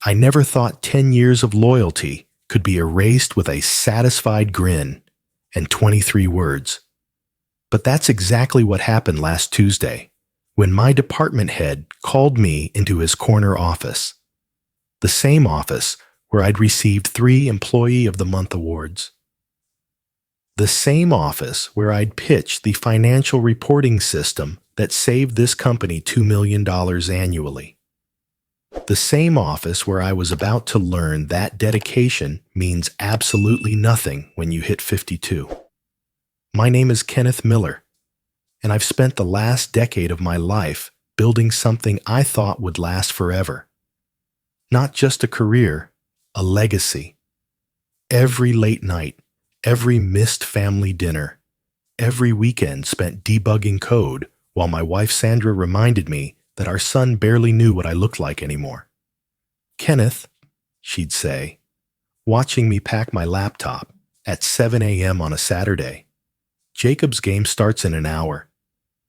I never thought 10 years of loyalty could be erased with a satisfied grin and 23 words. But that's exactly what happened last Tuesday, when my department head called me into his corner office, the same office where I'd received 3 Employee of the Month awards. The same office where I'd pitched the financial reporting system that saved this company $2 million annually. The same office where I was about to learn that dedication means absolutely nothing when you hit 52. My name is Kenneth Miller, and I've spent the last decade of my life building something I thought would last forever. Not just a career, a legacy. Every late night, every missed family dinner, every weekend spent debugging code while my wife Sandra reminded me that our son barely knew what I looked like anymore. "Kenneth," she'd say, watching me pack my laptop at 7 a.m. on a Saturday, "Jacob's game starts in an hour.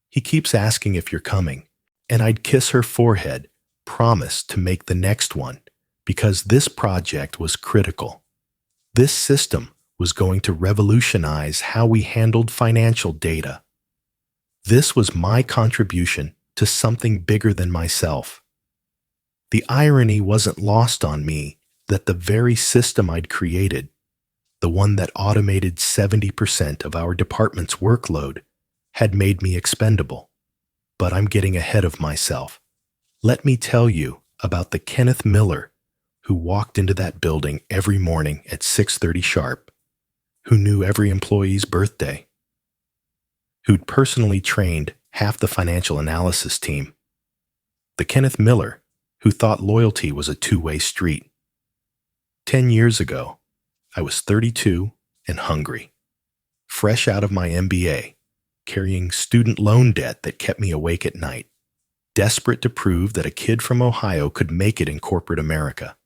He keeps asking if you're coming," and I'd kiss her forehead, promise to make the next one, because this project was critical. This system was going to revolutionize how we handled financial data. This was my contribution to something bigger than myself. The irony wasn't lost on me that the very system I'd created, the one that automated 70% of our department's workload, had made me expendable. But I'm getting ahead of myself. Let me tell you about the Kenneth Miller who walked into that building every morning at 6:30 sharp, who knew every employee's birthday, who'd personally trained half the financial analysis team. The Kenneth Miller who thought loyalty was a two-way street. 10 years ago, I was 32 and hungry, fresh out of my MBA, carrying student loan debt that kept me awake at night, desperate to prove that a kid from Ohio could make it in corporate America.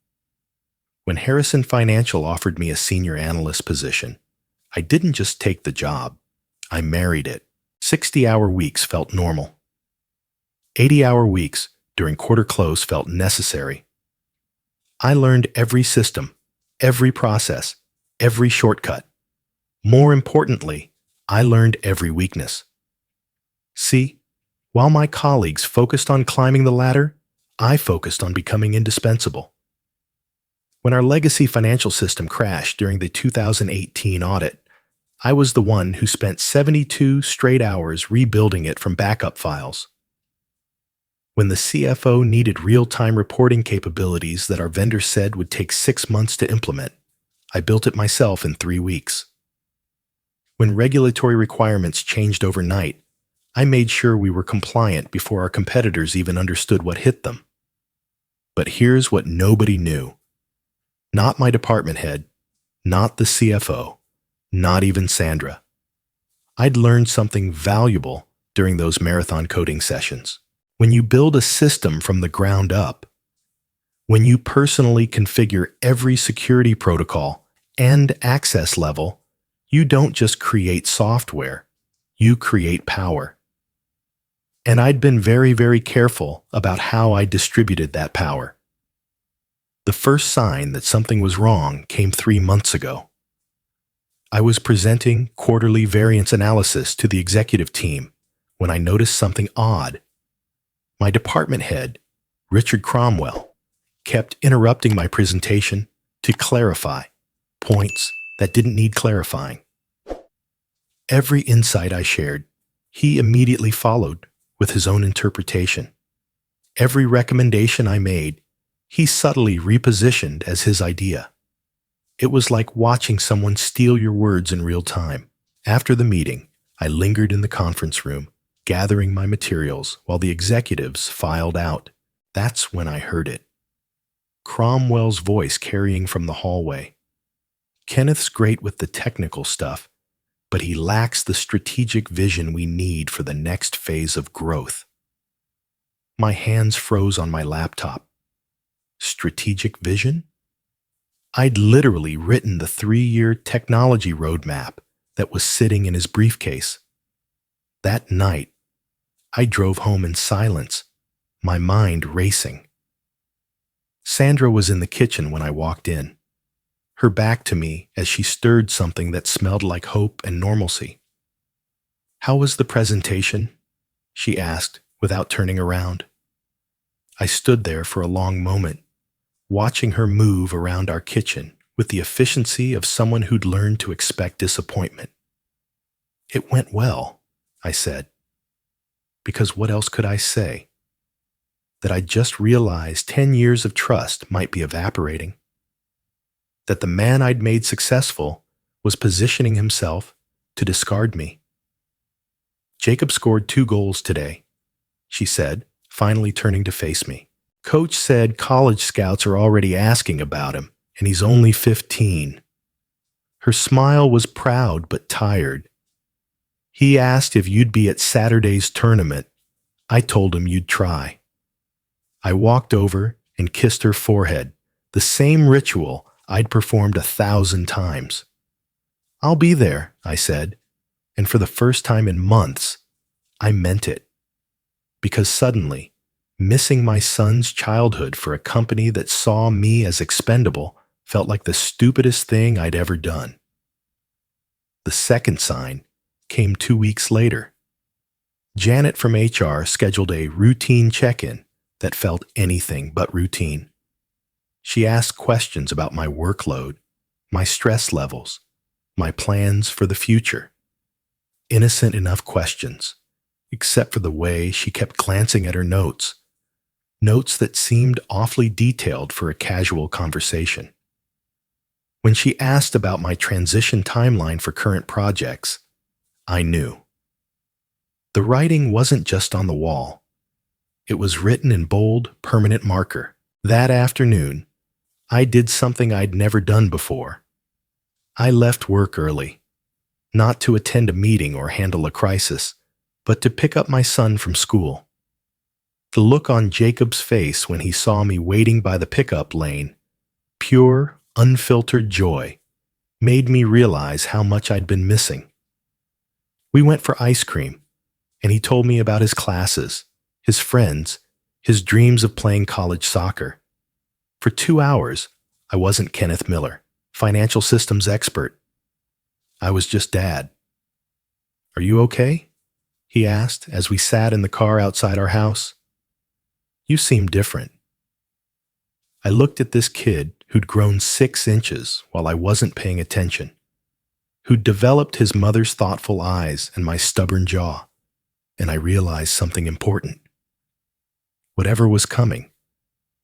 When Harrison Financial offered me a senior analyst position, I didn't just take the job, I married it. 60-hour weeks felt normal. 80-hour weeks during quarter close felt necessary. I learned every system, every process, every shortcut. More importantly, I learned every weakness. See, while my colleagues focused on climbing the ladder, I focused on becoming indispensable. When our legacy financial system crashed during the 2018 audit, I was the one who spent 72 straight hours rebuilding it from backup files. When the CFO needed real-time reporting capabilities that our vendor said would take 6 months to implement, I built it myself in 3 weeks. When regulatory requirements changed overnight, I made sure we were compliant before our competitors even understood what hit them. But here's what nobody knew. Not my department head, not the CFO, not even Sandra. I'd learned something valuable during those marathon coding sessions. When you build a system from the ground up, when you personally configure every security protocol and access level, you don't just create software, you create power. And I'd been very, very careful about how I distributed that power. The first sign that something was wrong came 3 months ago. I was presenting quarterly variance analysis to the executive team when I noticed something odd. My department head, Richard Cromwell, kept interrupting my presentation to clarify points that didn't need clarifying. Every insight I shared, he immediately followed with his own interpretation. Every recommendation I made, he subtly repositioned as his idea. It was like watching someone steal your words in real time. After the meeting, I lingered in the conference room, gathering my materials while the executives filed out. That's when I heard it. Cromwell's voice carrying from the hallway. "Kenneth's great with the technical stuff, but he lacks the strategic vision we need for the next phase of growth." My hands froze on my laptop. Strategic vision? I'd literally written the 3-year technology roadmap that was sitting in his briefcase. That night, I drove home in silence, my mind racing. Sandra was in the kitchen when I walked in, her back to me as she stirred something that smelled like hope and normalcy. "How was the presentation?" she asked without turning around. I stood there for a long moment, watching her move around our kitchen with the efficiency of someone who'd learned to expect disappointment. "It went well," I said, because what else could I say? That I just realized 10 years of trust might be evaporating. That the man I'd made successful was positioning himself to discard me. "Jacob scored 2 goals today," she said, finally turning to face me. "Coach said college scouts are already asking about him, and he's only 15. Her smile was proud but tired. "He asked if you'd be at Saturday's tournament. I told him you'd try." I walked over and kissed her forehead, the same ritual I'd performed 1,000 times. "I'll be there," I said, and for the first time in months, I meant it. Because suddenly, missing my son's childhood for a company that saw me as expendable felt like the stupidest thing I'd ever done. The second sign came 2 weeks later. Janet from HR scheduled a routine check-in that felt anything but routine. She asked questions about my workload, my stress levels, my plans for the future. Innocent enough questions, except for the way she kept glancing at her notes that seemed awfully detailed for a casual conversation. When she asked about my transition timeline for current projects, I knew. The writing wasn't just on the wall. It was written in bold, permanent marker. That afternoon, I did something I'd never done before. I left work early, not to attend a meeting or handle a crisis, but to pick up my son from school. The look on Jacob's face when he saw me waiting by the pickup lane, pure, unfiltered joy, made me realize how much I'd been missing. We went for ice cream, and he told me about his classes, his friends, his dreams of playing college soccer. For 2 hours, I wasn't Kenneth Miller, financial systems expert. I was just Dad. "Are you okay?" he asked as we sat in the car outside our house. "You seem different." I looked at this kid who'd grown 6 inches while I wasn't paying attention, who'd developed his mother's thoughtful eyes and my stubborn jaw, and I realized something important. Whatever was coming,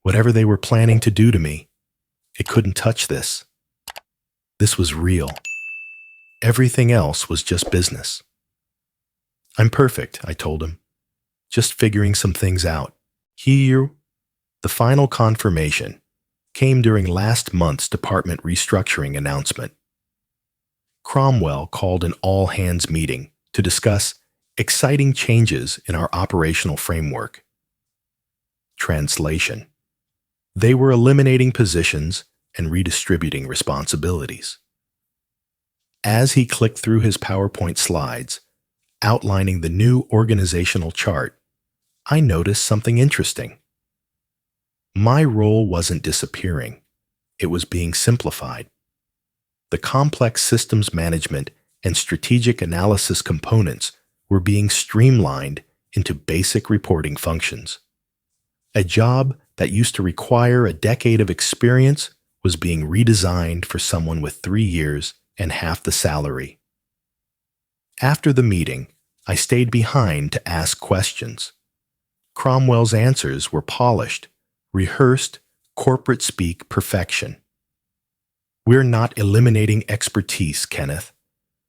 whatever they were planning to do to me, it couldn't touch this. This was real. Everything else was just business. "I'm perfect," I told him, "just figuring some things out." The final confirmation came during last month's department restructuring announcement. Cromwell called an all-hands meeting to discuss exciting changes in our operational framework. Translation: they were eliminating positions and redistributing responsibilities. As he clicked through his PowerPoint slides, outlining the new organizational chart, I noticed something interesting. My role wasn't disappearing. It was being simplified. The complex systems management and strategic analysis components were being streamlined into basic reporting functions. A job that used to require a decade of experience was being redesigned for someone with 3 years and half the salary. After the meeting, I stayed behind to ask questions. Cromwell's answers were polished, rehearsed, corporate speak perfection. "We're not eliminating expertise, Kenneth.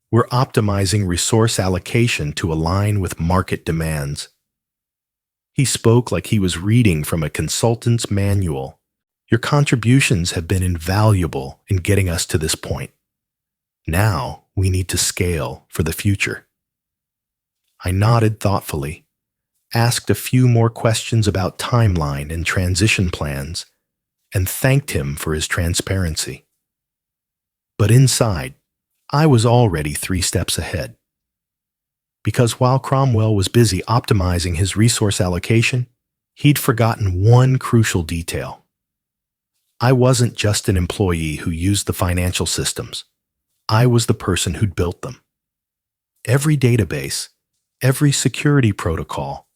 We're optimizing resource allocation to align with market demands." He spoke like he was reading from a consultant's manual. "Your contributions have been invaluable in getting us to this point. Now we need to scale for the future." I nodded thoughtfully, asked a few more questions about timeline and transition plans, and thanked him for his transparency. But inside, I was already 3 steps ahead. Because while Cromwell was busy optimizing his resource allocation, he'd forgotten one crucial detail. I wasn't just an employee who used the financial systems. I was the person who'd built them. Every database, every security protocol,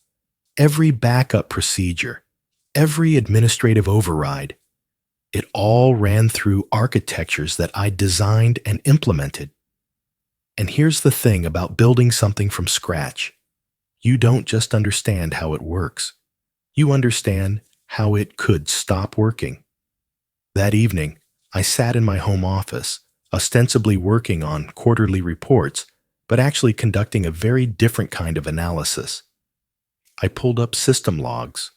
every backup procedure, every administrative override, it all ran through architectures that I designed and implemented. And here's the thing about building something from scratch. You don't just understand how it works. You understand how it could stop working. That evening, I sat in my home office, ostensibly working on quarterly reports, but actually conducting a very different kind of analysis. I pulled up system logs,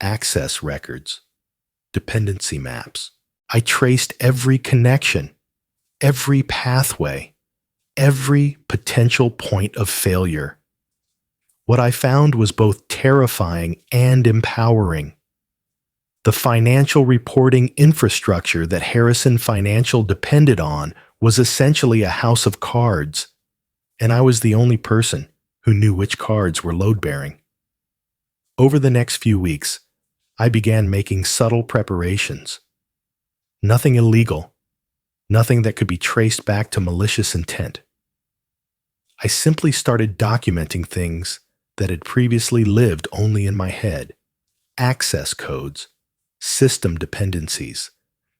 access records, dependency maps. I traced every connection, every pathway, every potential point of failure. What I found was both terrifying and empowering. The financial reporting infrastructure that Harrison Financial depended on was essentially a house of cards, and I was the only person who knew which cards were load-bearing. Over the next few weeks, I began making subtle preparations. Nothing illegal, nothing that could be traced back to malicious intent. I simply started documenting things that had previously lived only in my head: access codes, system dependencies,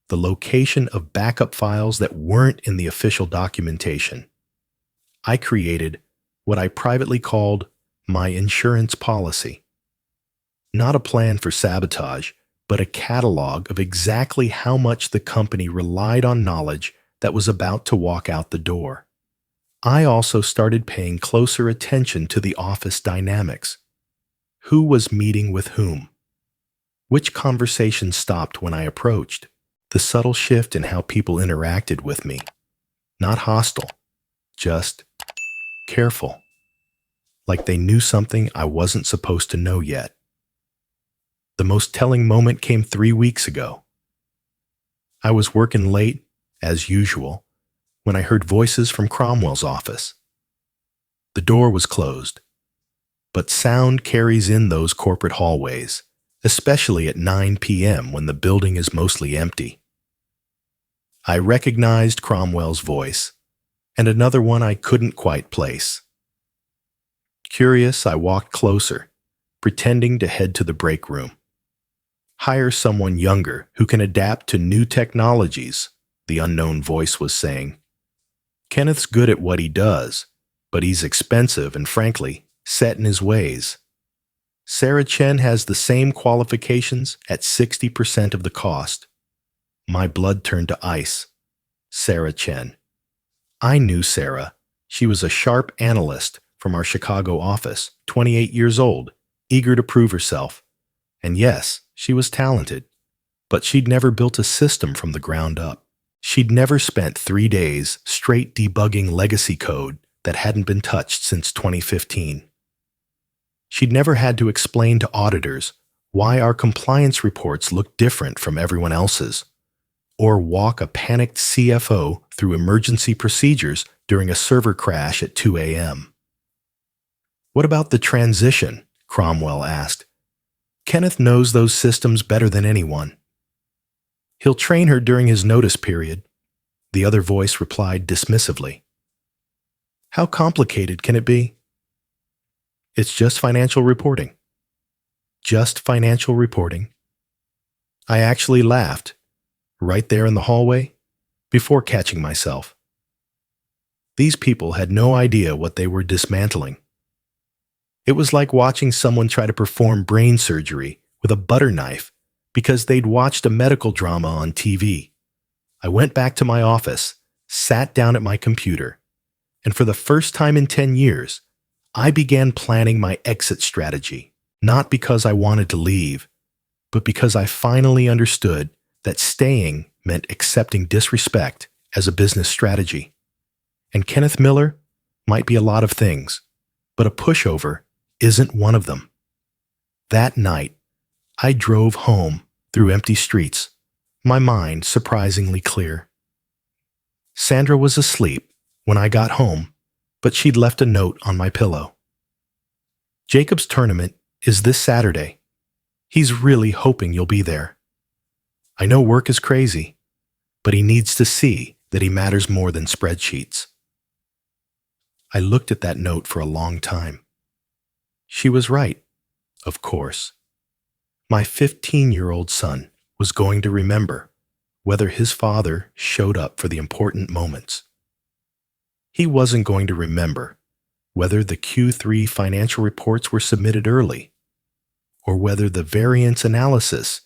the location of backup files that weren't in the official documentation. I created what I privately called my insurance policy. Not a plan for sabotage, but a catalog of exactly how much the company relied on knowledge that was about to walk out the door. I also started paying closer attention to the office dynamics. Who was meeting with whom? Which conversation stopped when I approached? The subtle shift in how people interacted with me. Not hostile, just careful. Like they knew something I wasn't supposed to know yet. The most telling moment came 3 weeks ago. I was working late, as usual, when I heard voices from Cromwell's office. The door was closed, but sound carries in those corporate hallways, especially at 9 p.m. when the building is mostly empty. I recognized Cromwell's voice, and another one I couldn't quite place. Curious, I walked closer, pretending to head to the break room. Hire someone younger who can adapt to new technologies, the unknown voice was saying. Kenneth's good at what he does, but he's expensive and, frankly, set in his ways. Sarah Chen has the same qualifications at 60% of the cost. My blood turned to ice. Sarah Chen. I knew Sarah. She was a sharp analyst from our Chicago office, 28 years old, eager to prove herself. And yes, she was talented, but she'd never built a system from the ground up. She'd never spent 3 days straight debugging legacy code that hadn't been touched since 2015. She'd never had to explain to auditors why our compliance reports looked different from everyone else's, or walk a panicked CFO through emergency procedures during a server crash at 2 a.m. What about the transition? Cromwell asked. Kenneth knows those systems better than anyone. He'll train her during his notice period, the other voice replied dismissively. How complicated can it be? It's just financial reporting. Just financial reporting. I actually laughed, right there in the hallway, before catching myself. These people had no idea what they were dismantling. It was like watching someone try to perform brain surgery with a butter knife because they'd watched a medical drama on TV. I went back to my office, sat down at my computer, and for the first time in 10 years, I began planning my exit strategy, not because I wanted to leave, but because I finally understood that staying meant accepting disrespect as a business strategy. And Kenneth Miller might be a lot of things, but a pushover isn't one of them. That night, I drove home through empty streets, my mind surprisingly clear. Sandra was asleep when I got home, but she'd left a note on my pillow. Jacob's tournament is this Saturday. He's really hoping you'll be there. I know work is crazy, but he needs to see that he matters more than spreadsheets. I looked at that note for a long time. She was right, of course. My 15-year-old son was going to remember whether his father showed up for the important moments. He wasn't going to remember whether the Q3 financial reports were submitted early, or whether the variance analysis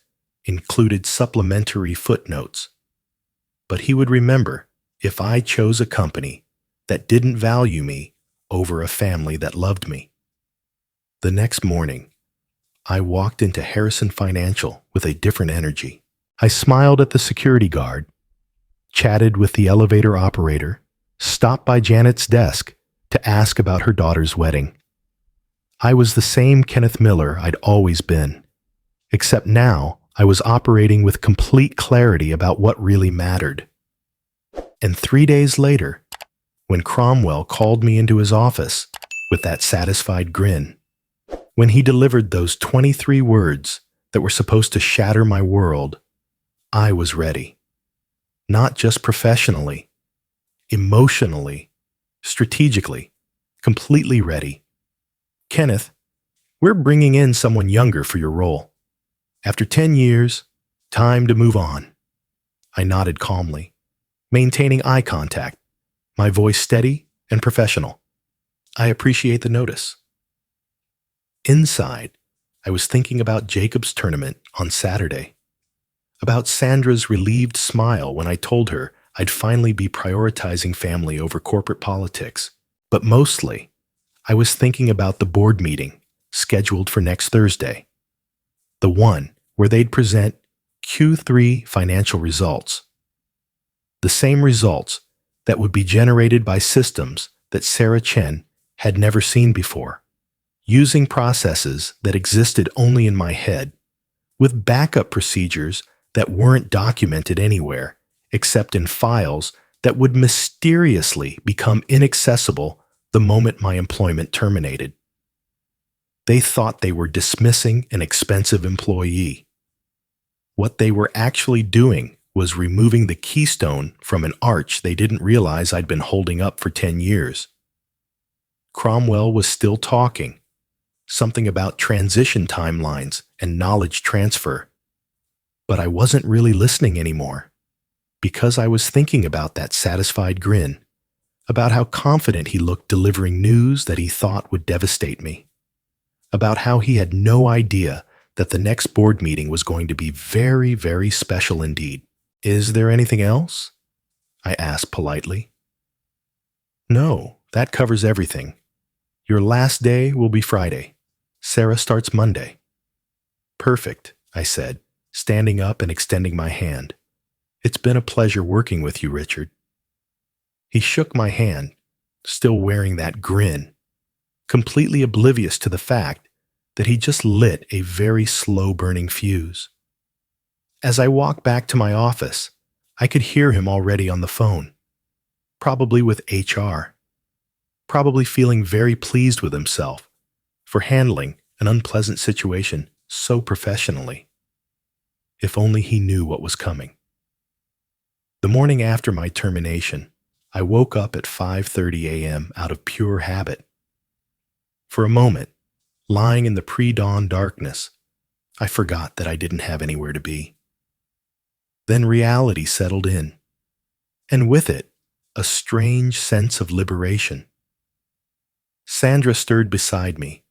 included supplementary footnotes. But he would remember if I chose a company that didn't value me over a family that loved me. The next morning, I walked into Harrison Financial with a different energy. I smiled at the security guard, chatted with the elevator operator, stopped by Janet's desk to ask about her daughter's wedding. I was the same Kenneth Miller I'd always been, except now I was operating with complete clarity about what really mattered. And 3 days later, when Cromwell called me into his office with that satisfied grin, when he delivered those 23 words that were supposed to shatter my world, I was ready. Not just professionally, emotionally, strategically, completely ready. Kenneth, we're bringing in someone younger for your role. After 10 years, time to move on. I nodded calmly, maintaining eye contact, my voice steady and professional. I appreciate the notice. Inside, I was thinking about Jacob's tournament on Saturday, about Sandra's relieved smile when I told her I'd finally be prioritizing family over corporate politics. But mostly, I was thinking about the board meeting scheduled for next Thursday, the one where they'd present Q3 financial results, the same results that would be generated by systems that Sarah Chen had never seen before, using processes that existed only in my head, with backup procedures that weren't documented anywhere except in files that would mysteriously become inaccessible the moment my employment terminated. They thought they were dismissing an expensive employee. What they were actually doing was removing the keystone from an arch they didn't realize I'd been holding up for 10 years. Cromwell was still talking, something about transition timelines and knowledge transfer. But I wasn't really listening anymore, because I was thinking about that satisfied grin, about how confident he looked delivering news that he thought would devastate me, about how he had no idea that the next board meeting was going to be very, very special indeed. "Is there anything else?" I asked politely. "No, that covers everything. Your last day will be Friday. Sarah starts Monday." "Perfect," I said, standing up and extending my hand. "It's been a pleasure working with you, Richard." He shook my hand, still wearing that grin, completely oblivious to the fact that he just lit a very slow-burning fuse. As I walked back to my office, I could hear him already on the phone, probably with HR, probably feeling very pleased with himself for handling an unpleasant situation so professionally. If only he knew what was coming. The morning after my termination, I woke up at 5:30 a.m. out of pure habit. For a moment, lying in the pre-dawn darkness, I forgot that I didn't have anywhere to be. Then reality settled in, and with it, a strange sense of liberation. Sandra stirred beside me,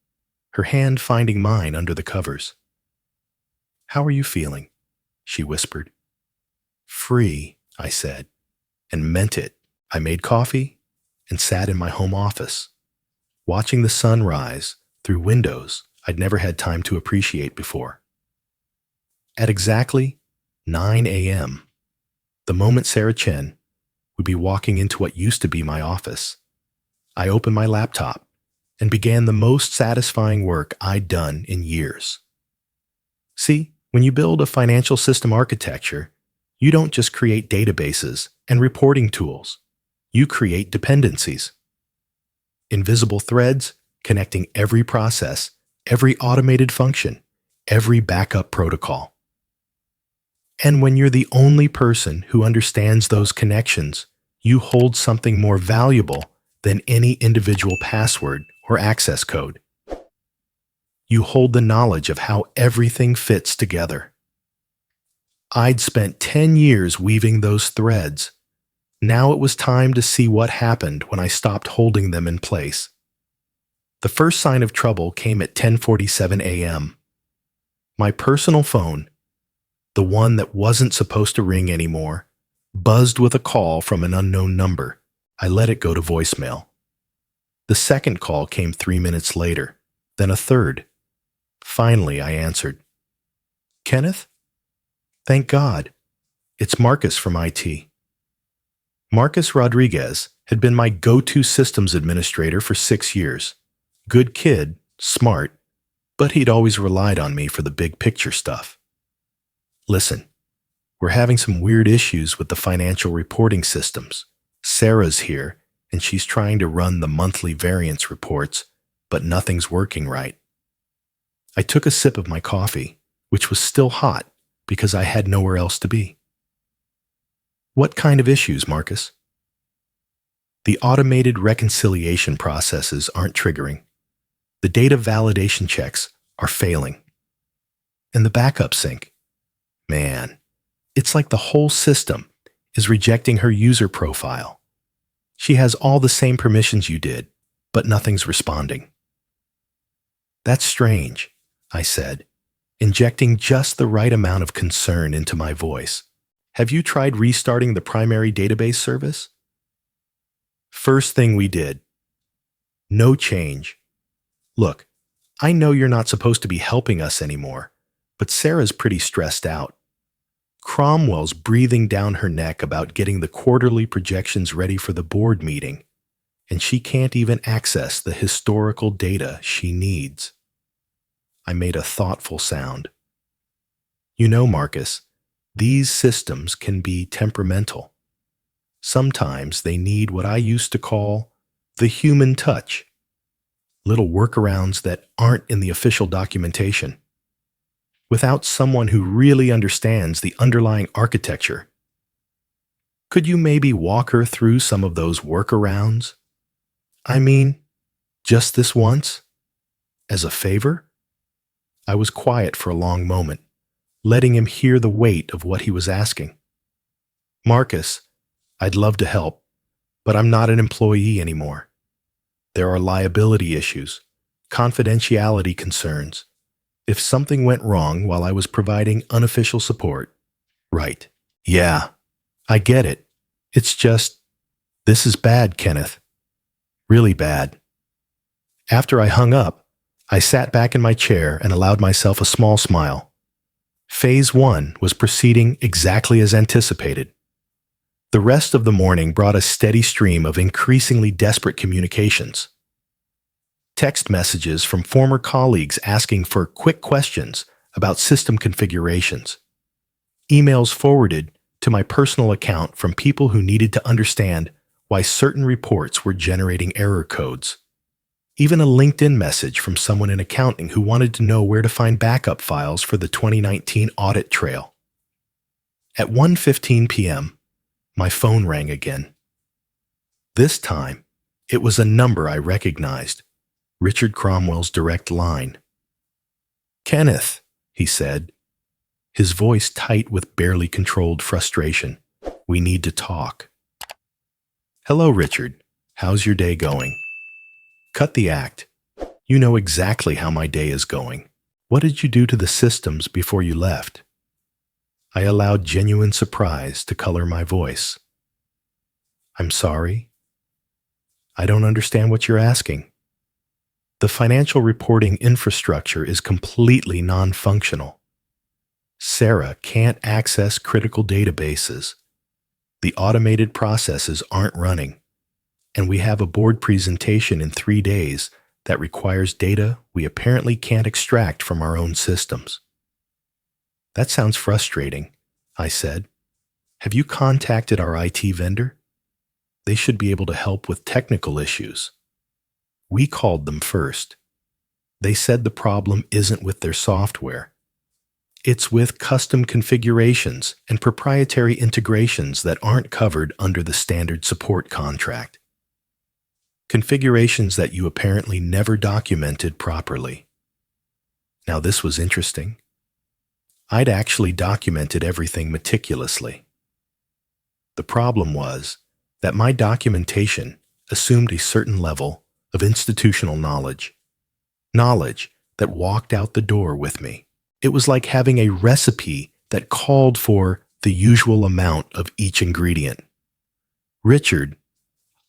her hand finding mine under the covers. "How are you feeling?" she whispered. "Free," I said, and meant it. I made coffee and sat in my home office, watching the sun rise through windows I'd never had time to appreciate before. At exactly 9 a.m., the moment Sarah Chen would be walking into what used to be my office, I opened my laptop and began the most satisfying work I'd done in years. See, when you build a financial system architecture, you don't just create databases and reporting tools. You create dependencies. Invisible threads connecting every process, every automated function, every backup protocol. And when you're the only person who understands those connections, you hold something more valuable than any individual password or access code. You hold the knowledge of how everything fits together. I'd spent 10 years weaving those threads. Now it was time to see what happened when I stopped holding them in place. The first sign of trouble came at 10:47 a.m. My personal phone, the one that wasn't supposed to ring anymore, buzzed with a call from an unknown number. I let it go to voicemail. The second call came 3 minutes later, then a third. Finally, I answered. "Kenneth? Thank God. It's Marcus from IT." Marcus Rodriguez had been my go-to systems administrator for 6 years. Good kid, smart, but he'd always relied on me for the big picture stuff. "Listen, we're having some weird issues with the financial reporting systems. Sarah's here, and she's trying to run the monthly variance reports, but nothing's working right." I took a sip of my coffee, which was still hot because I had nowhere else to be. "What kind of issues, Marcus?" "The automated reconciliation processes aren't triggering. The data validation checks are failing. And the backup sync. Man, it's like the whole system is rejecting her user profile. She has all the same permissions you did, but nothing's responding." "That's strange," I said, injecting just the right amount of concern into my voice. "Have you tried restarting the primary database service?" "First thing we did. No change. Look, I know you're not supposed to be helping us anymore, but Sarah's pretty stressed out. Cromwell's breathing down her neck about getting the quarterly projections ready for the board meeting, and she can't even access the historical data she needs." I made a thoughtful sound. "You know, Marcus, these systems can be temperamental. Sometimes they need what I used to call the human touch. Little workarounds that aren't in the official documentation. Without someone who really understands the underlying architecture. Could you maybe walk her through some of those workarounds? I mean, just this once? As a favor?" I was quiet for a long moment, letting him hear the weight of what he was asking. "Marcus, I'd love to help, but I'm not an employee anymore. There are liability issues, confidentiality concerns. If something went wrong while I was providing unofficial support." "Right. Yeah, I get it. It's just, this is bad, Kenneth. Really bad." After I hung up, I sat back in my chair and allowed myself a small smile. Phase 1 was proceeding exactly as anticipated. The rest of the morning brought a steady stream of increasingly desperate communications. Text messages from former colleagues asking for quick questions about system configurations. Emails forwarded to my personal account from people who needed to understand why certain reports were generating error codes. Even a LinkedIn message from someone in accounting who wanted to know where to find backup files for the 2019 audit trail. At 1:15 p.m., my phone rang again. This time, it was a number I recognized, Richard Cromwell's direct line. "Kenneth," he said, his voice tight with barely controlled frustration. "We need to talk." "Hello, Richard. How's your day going?" "Cut the act. You know exactly how my day is going. What did you do to the systems before you left?" I allowed genuine surprise to color my voice. "I'm sorry. I don't understand what you're asking." "The financial reporting infrastructure is completely non-functional. Sarah can't access critical databases. The automated processes aren't running. And we have a board presentation in 3 days that requires data we apparently can't extract from our own systems." "That sounds frustrating," I said. "Have you contacted our IT vendor? They should be able to help with technical issues." We called them first. They said the problem isn't with their software. It's with custom configurations and proprietary integrations that aren't covered under the standard support contract. Configurations that you apparently never documented properly. Now, this was interesting. I'd actually documented everything meticulously. The problem was that my documentation assumed a certain level of institutional knowledge that walked out the door with me. It was like having a recipe that called for the usual amount of each ingredient. Richard,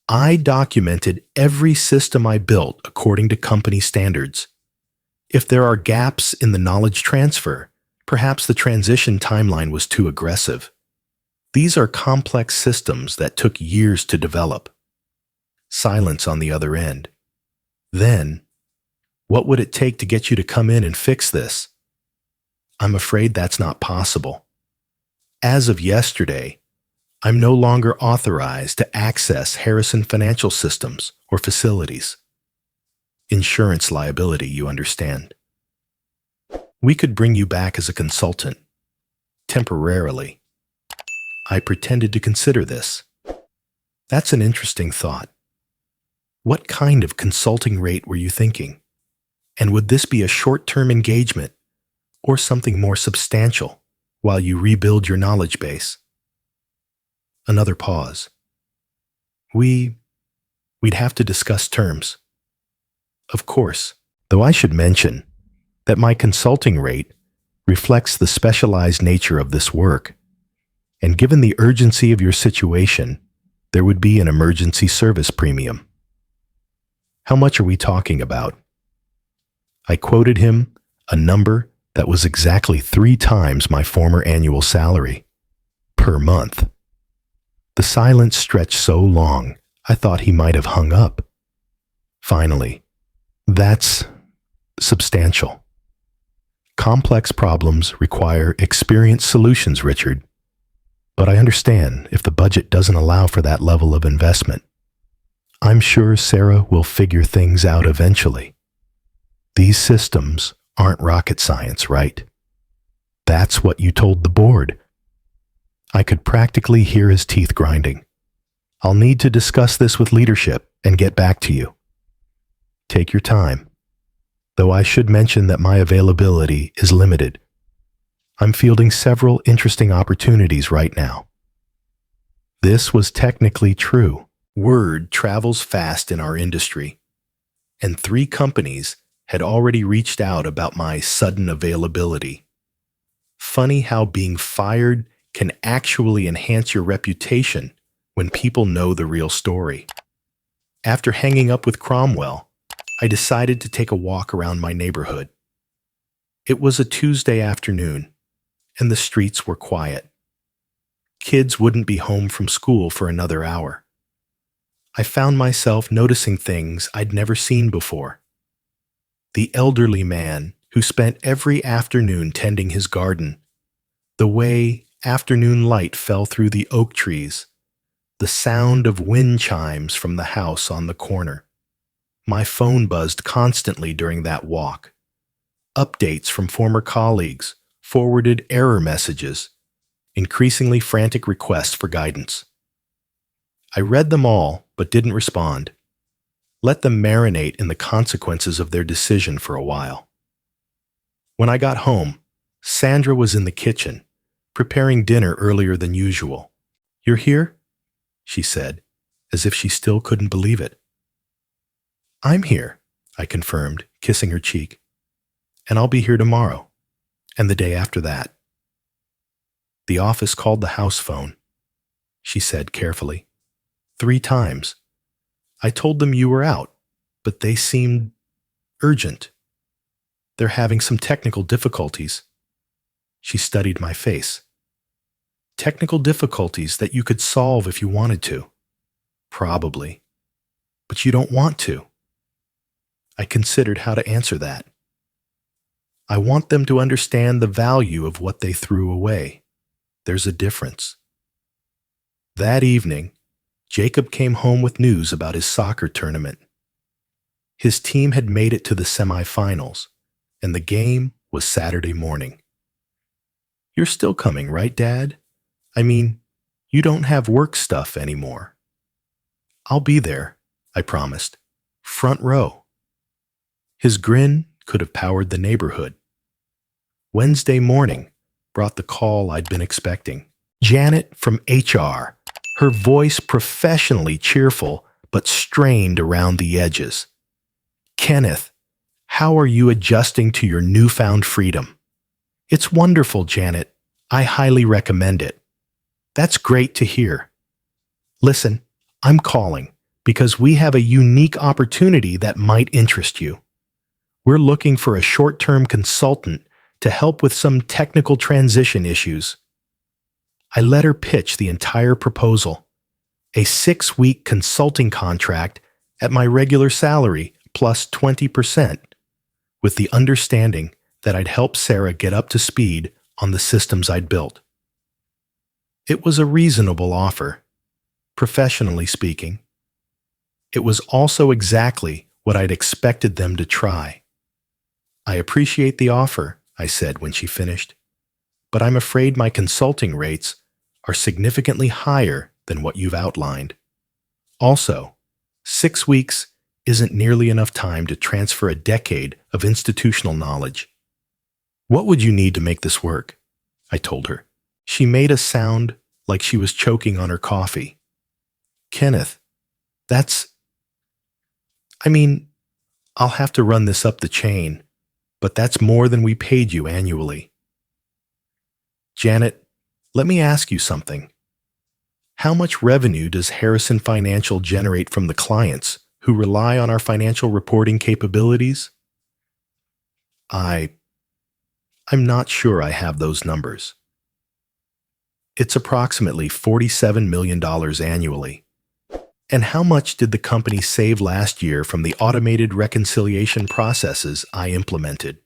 I documented every system I built according to company standards. If there are gaps in the knowledge transfer, perhaps the transition timeline was too aggressive. These are complex systems that took years to develop. Silence on the other end. Then, what would it take to get you to come in and fix this? I'm afraid that's not possible. As of yesterday, I'm no longer authorized to access Harrison Financial Systems or facilities. Insurance liability, you understand. We could bring you back as a consultant, temporarily. I pretended to consider this. That's an interesting thought. What kind of consulting rate were you thinking? And would this be a short-term engagement or something more substantial while you rebuild your knowledge base? Another pause. We'd have to discuss terms. Of course, though I should mention that my consulting rate reflects the specialized nature of this work, and given the urgency of your situation, there would be an emergency service premium. How much are we talking about? I quoted him a number that was exactly 3 times my former annual salary, per month. The silence stretched so long, I thought he might have hung up. Finally, that's substantial. Complex problems require experienced solutions, Richard. But I understand if the budget doesn't allow for that level of investment. I'm sure Sarah will figure things out eventually. These systems aren't rocket science, right? That's what you told the board. I could practically hear his teeth grinding. I'll need to discuss this with leadership and get back to you. Take your time. Though I should mention that my availability is limited. I'm fielding several interesting opportunities right now. This was technically true. Word travels fast in our industry, and 3 companies had already reached out about my sudden availability. Funny how being fired can actually enhance your reputation when people know the real story. After hanging up with Cromwell, I decided to take a walk around my neighborhood. It was a Tuesday afternoon, and the streets were quiet. Kids wouldn't be home from school for another hour. I found myself noticing things I'd never seen before. The elderly man who spent every afternoon tending his garden, the way afternoon light fell through the oak trees, the sound of wind chimes from the house on the corner. My phone buzzed constantly during that walk. Updates from former colleagues, forwarded error messages, increasingly frantic requests for guidance. I read them all, but didn't respond. Let them marinate in the consequences of their decision for a while. When I got home, Sandra was in the kitchen, preparing dinner earlier than usual. "You're here?" she said, as if she still couldn't believe it. "I'm here," I confirmed, kissing her cheek. "And I'll be here tomorrow, and the day after that." "The office called the house phone," she said carefully. 3 times. I told them you were out, but they seemed urgent. They're having some technical difficulties." She studied my face. "Technical difficulties that you could solve if you wanted to." "Probably. But you don't want to." I considered how to answer that. "I want them to understand the value of what they threw away. There's a difference." That evening, Jacob came home with news about his soccer tournament. His team had made it to the semifinals, and the game was Saturday morning. You're still coming, right, Dad? I mean, you don't have work stuff anymore. I'll be there, I promised. Front row. His grin could have powered the neighborhood. Wednesday morning brought the call I'd been expecting. Janet from HR, her voice professionally cheerful but strained around the edges. Kenneth, how are you adjusting to your newfound freedom? It's wonderful, Janet. I highly recommend it. That's great to hear. Listen, I'm calling because we have a unique opportunity that might interest you. We're looking for a short-term consultant to help with some technical transition issues. I let her pitch the entire proposal, a 6-week consulting contract at my regular salary plus 20%, with the understanding that I'd help Sarah get up to speed on the systems I'd built. It was a reasonable offer, professionally speaking. It was also exactly what I'd expected them to try. I appreciate the offer, I said when she finished, but I'm afraid my consulting rates are significantly higher than what you've outlined. Also, 6 weeks isn't nearly enough time to transfer a decade of institutional knowledge. What would you need to make this work? I told her. She made a sound like she was choking on her coffee. Kenneth, I'll have to run this up the chain, but that's more than we paid you annually. Janet, let me ask you something. How much revenue does Harrison Financial generate from the clients who rely on our financial reporting capabilities? I'm not sure I have those numbers. It's approximately $47 million annually. And how much did the company save last year from the automated reconciliation processes I implemented?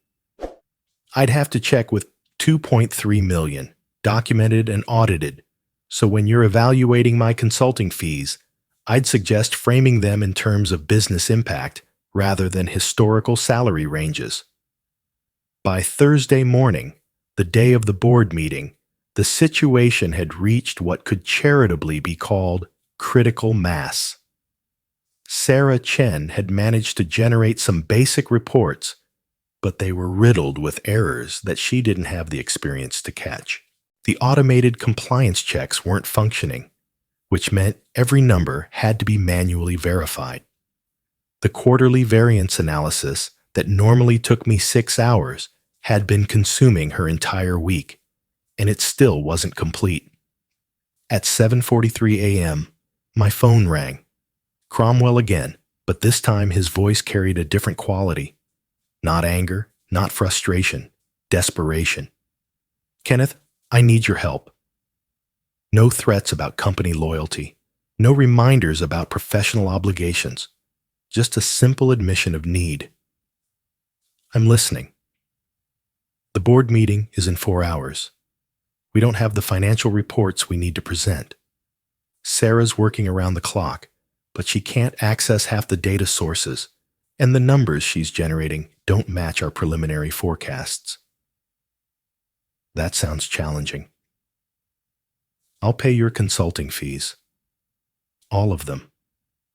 I'd have to check with $2.3 million, documented and audited, so when you're evaluating my consulting fees, I'd suggest framing them in terms of business impact rather than historical salary ranges. By Thursday morning, the day of the board meeting, the situation had reached what could charitably be called critical mass. Sarah Chen had managed to generate some basic reports, but they were riddled with errors that she didn't have the experience to catch. The automated compliance checks weren't functioning, which meant every number had to be manually verified. The quarterly variance analysis that normally took me 6 hours had been consuming her entire week, and it still wasn't complete. At 7:43 a.m., my phone rang. Cromwell again, but this time his voice carried a different quality. Not anger, not frustration, desperation. Kenneth, I need your help. No threats about company loyalty, no reminders about professional obligations, just a simple admission of need. I'm listening. The board meeting is in 4 hours. We don't have the financial reports we need to present. Sarah's working around the clock, but she can't access half the data sources, and the numbers she's generating don't match our preliminary forecasts. That sounds challenging. I'll pay your consulting fees. All of them.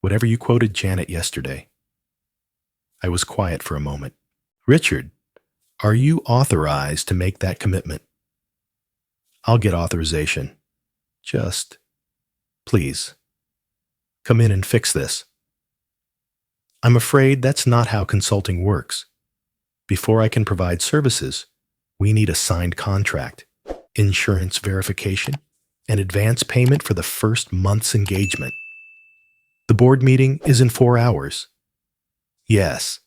Whatever you quoted Janet yesterday. I was quiet for a moment. Richard, are you authorized to make that commitment? I'll get authorization. Just, please, come in and fix this. I'm afraid that's not how consulting works. Before I can provide services, we need a signed contract, insurance verification, and advance payment for the first month's engagement. The board meeting is in 4 hours. Yes,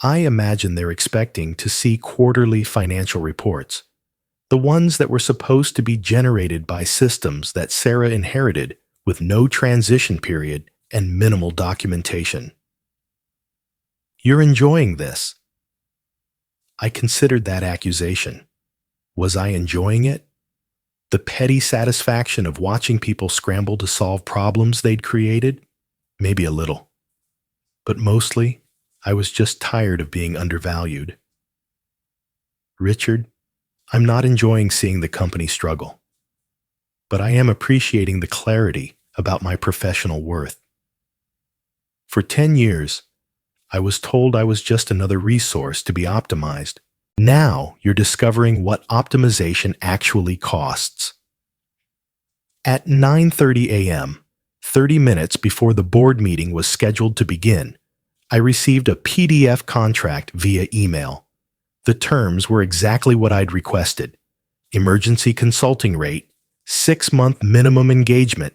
I imagine they're expecting to see quarterly financial reports, the ones that were supposed to be generated by systems that Sarah inherited with no transition period and minimal documentation. You're enjoying this. I considered that accusation. Was I enjoying it? The petty satisfaction of watching people scramble to solve problems they'd created? Maybe a little. But mostly, I was just tired of being undervalued. Richard, I'm not enjoying seeing the company struggle, but I am appreciating the clarity about my professional worth. For 10 years, I was told I was just another resource to be optimized. Now you're discovering what optimization actually costs. At 9:30 a.m., 30 minutes before the board meeting was scheduled to begin, I received a PDF contract via email. The terms were exactly what I'd requested: emergency consulting rate, 6-month minimum engagement,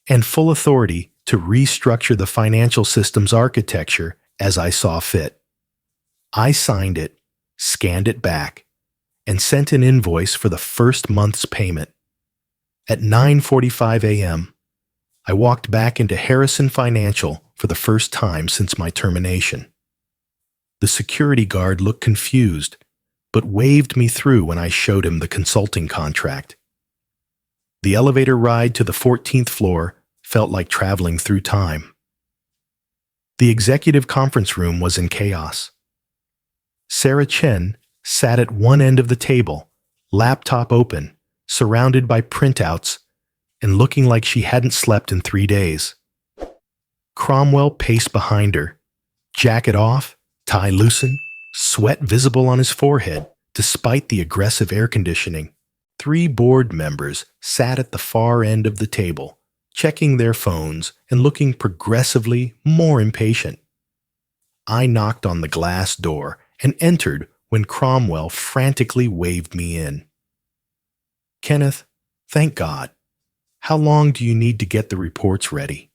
and full authority to restructure the financial systems architecture as I saw fit. I signed it, scanned it back, and sent an invoice for the first month's payment. At 9:45 a.m., I walked back into Harrison Financial for the first time since my termination. The security guard looked confused, but waved me through when I showed him the consulting contract. The elevator ride to the 14th floor felt like traveling through time. The executive conference room was in chaos. Sarah Chen sat at one end of the table, laptop open, surrounded by printouts, and looking like she hadn't slept in 3 days. Cromwell paced behind her, jacket off, tie loosened, sweat visible on his forehead despite the aggressive air conditioning. 3 board members sat at the far end of the table, checking their phones and looking progressively more impatient. I knocked on the glass door and entered when Cromwell frantically waved me in. "Kenneth, thank God. How long do you need to get the reports ready?"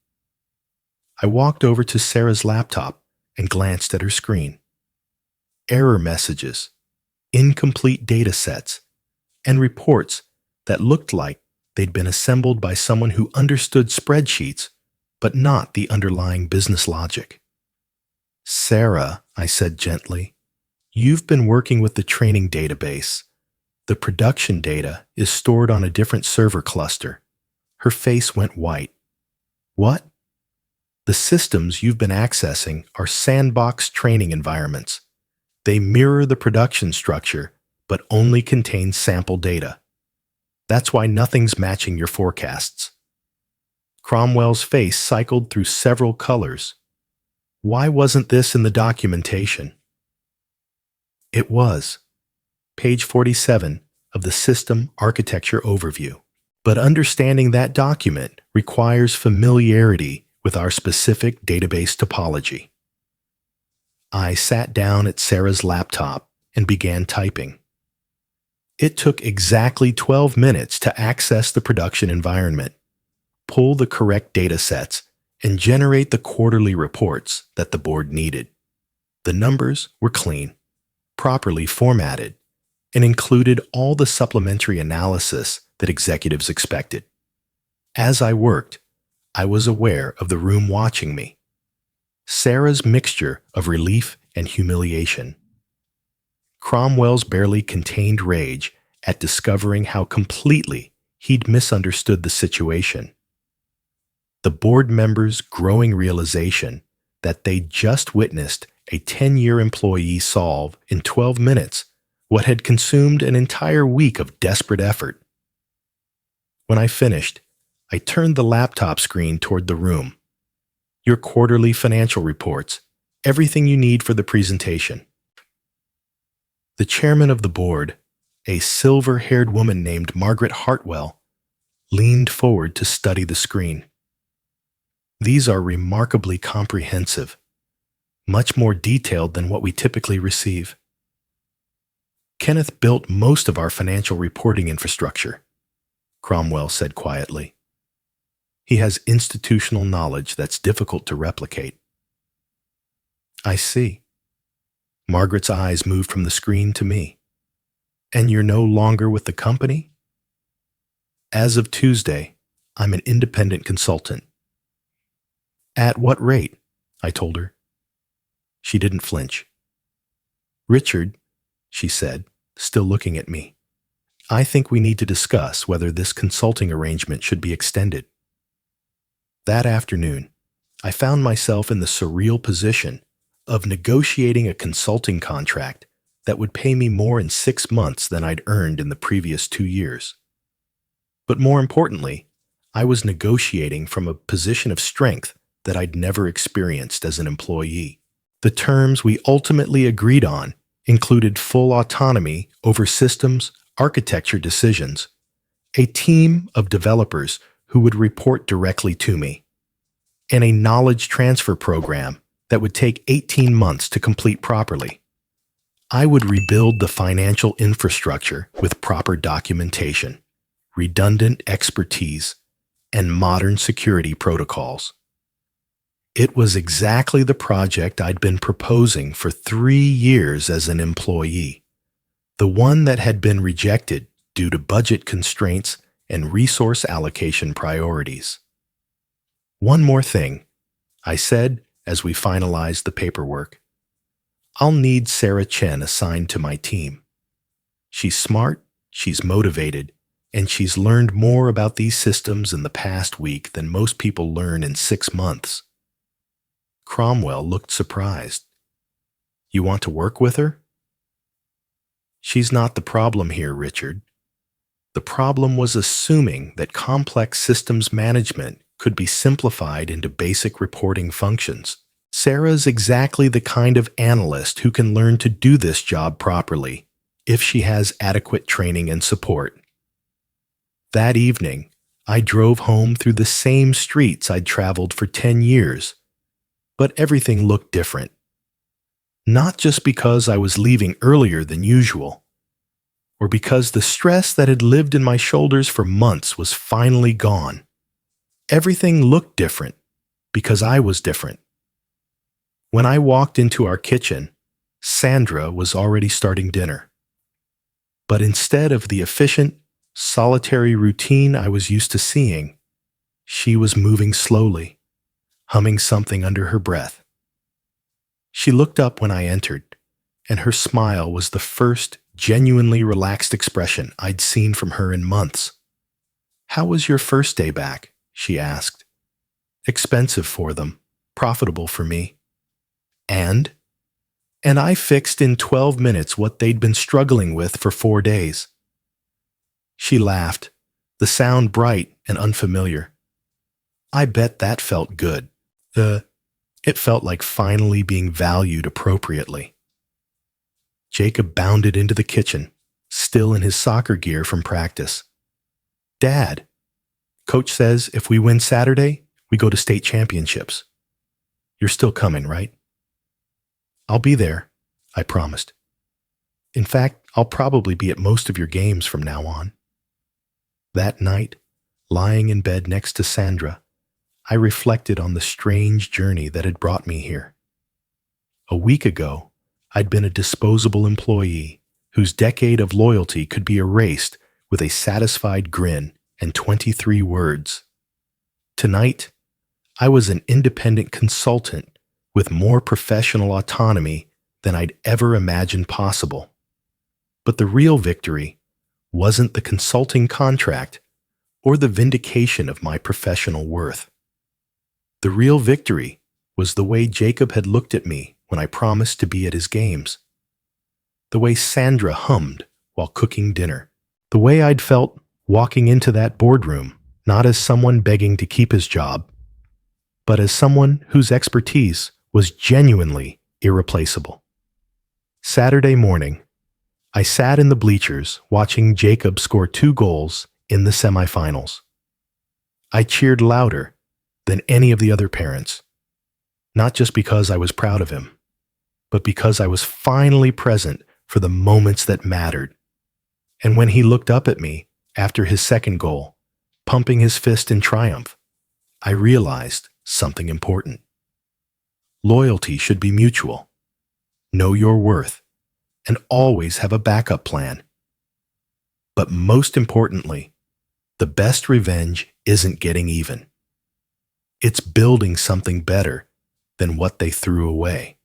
I walked over to Sarah's laptop and glanced at her screen. Error messages, incomplete data sets, and reports that looked like they'd been assembled by someone who understood spreadsheets, but not the underlying business logic. "Sarah," I said gently, "you've been working with the training database. The production data is stored on a different server cluster." Her face went white. "What?" "The systems you've been accessing are sandbox training environments. They mirror the production structure, but only contain sample data. That's why nothing's matching your forecasts." Cromwell's face cycled through several colors. "Why wasn't this in the documentation?" It was. Page 47 of the System Architecture Overview. But understanding that document requires familiarity with our specific database topology. I sat down at Sarah's laptop and began typing. It took exactly 12 minutes to access the production environment, pull the correct data sets, and generate the quarterly reports that the board needed. The numbers were clean, properly formatted, and included all the supplementary analysis that executives expected. As I worked, I was aware of the room watching me. Sarah's mixture of relief and humiliation. Cromwell's barely contained rage at discovering how completely he'd misunderstood the situation. The board members' growing realization that they'd just witnessed a 10-year employee solve in 12 minutes what had consumed an entire week of desperate effort. When I finished, I turned the laptop screen toward the room. "Your quarterly financial reports, everything you need for the presentation." The chairman of the board, a silver-haired woman named Margaret Hartwell, leaned forward to study the screen. "These are remarkably comprehensive, much more detailed than what we typically receive. Kenneth built most of our financial reporting infrastructure," Cromwell said quietly. "He has institutional knowledge that's difficult to replicate." "I see." Margaret's eyes moved from the screen to me. "And you're no longer with the company?" "As of Tuesday, I'm an independent consultant." "At what rate?" I told her. She didn't flinch. "Richard," she said, still looking at me, "I think we need to discuss whether this consulting arrangement should be extended." That afternoon, I found myself in the surreal position of negotiating a consulting contract that would pay me more in 6 months than I'd earned in the previous 2 years. But more importantly, I was negotiating from a position of strength that I'd never experienced as an employee. The terms we ultimately agreed on included full autonomy over systems, architecture decisions, a team of developers who would report directly to me, and a knowledge transfer program that would take 18 months to complete properly. I would rebuild the financial infrastructure with proper documentation, redundant expertise, and modern security protocols. It was exactly the project I'd been proposing for 3 years as an employee, the one that had been rejected due to budget constraints and resource allocation priorities. "One more thing," I said as we finalized the paperwork. "I'll need Sarah Chen assigned to my team. She's smart, she's motivated, and she's learned more about these systems in the past week than most people learn in 6 months." Cromwell looked surprised. "You want to work with her?" "She's not the problem here, Richard. The problem was assuming that complex systems management could be simplified into basic reporting functions. Sarah's exactly the kind of analyst who can learn to do this job properly if she has adequate training and support." That evening, I drove home through the same streets I'd traveled for 10 years, but everything looked different. Not just because I was leaving earlier than usual, or because the stress that had lived in my shoulders for months was finally gone. Everything looked different because I was different. When I walked into our kitchen, Sandra was already starting dinner. But instead of the efficient, solitary routine I was used to seeing, she was moving slowly, humming something under her breath. She looked up when I entered, and her smile was the first genuinely relaxed expression I'd seen from her in months. "How was your first day back?" she asked. "Expensive for them, profitable for me." And I fixed in 12 minutes what they'd been struggling with for 4 days. She laughed, the sound bright and unfamiliar. "I bet that felt good. It felt like finally being valued appropriately." Jacob bounded into the kitchen, still in his soccer gear from practice. "Dad, Coach says if we win Saturday, we go to state championships. You're still coming, right?" "I'll be there," I promised. "In fact, I'll probably be at most of your games from now on." That night, lying in bed next to Sandra, I reflected on the strange journey that had brought me here. A week ago, I'd been a disposable employee whose decade of loyalty could be erased with a satisfied grin and 23 words. Tonight, I was an independent consultant with more professional autonomy than I'd ever imagined possible. But the real victory wasn't the consulting contract or the vindication of my professional worth. The real victory was the way Jacob had looked at me when I promised to be at his games. The way Sandra hummed while cooking dinner. The way I'd felt walking into that boardroom, not as someone begging to keep his job, but as someone whose expertise was genuinely irreplaceable. Saturday morning, I sat in the bleachers watching Jacob score 2 goals in the semifinals. I cheered louder than any of the other parents, not just because I was proud of him, but because I was finally present for the moments that mattered. And when he looked up at me after his second goal, pumping his fist in triumph, I realized something important. Loyalty should be mutual. Know your worth, and always have a backup plan. But most importantly, the best revenge isn't getting even. It's building something better than what they threw away.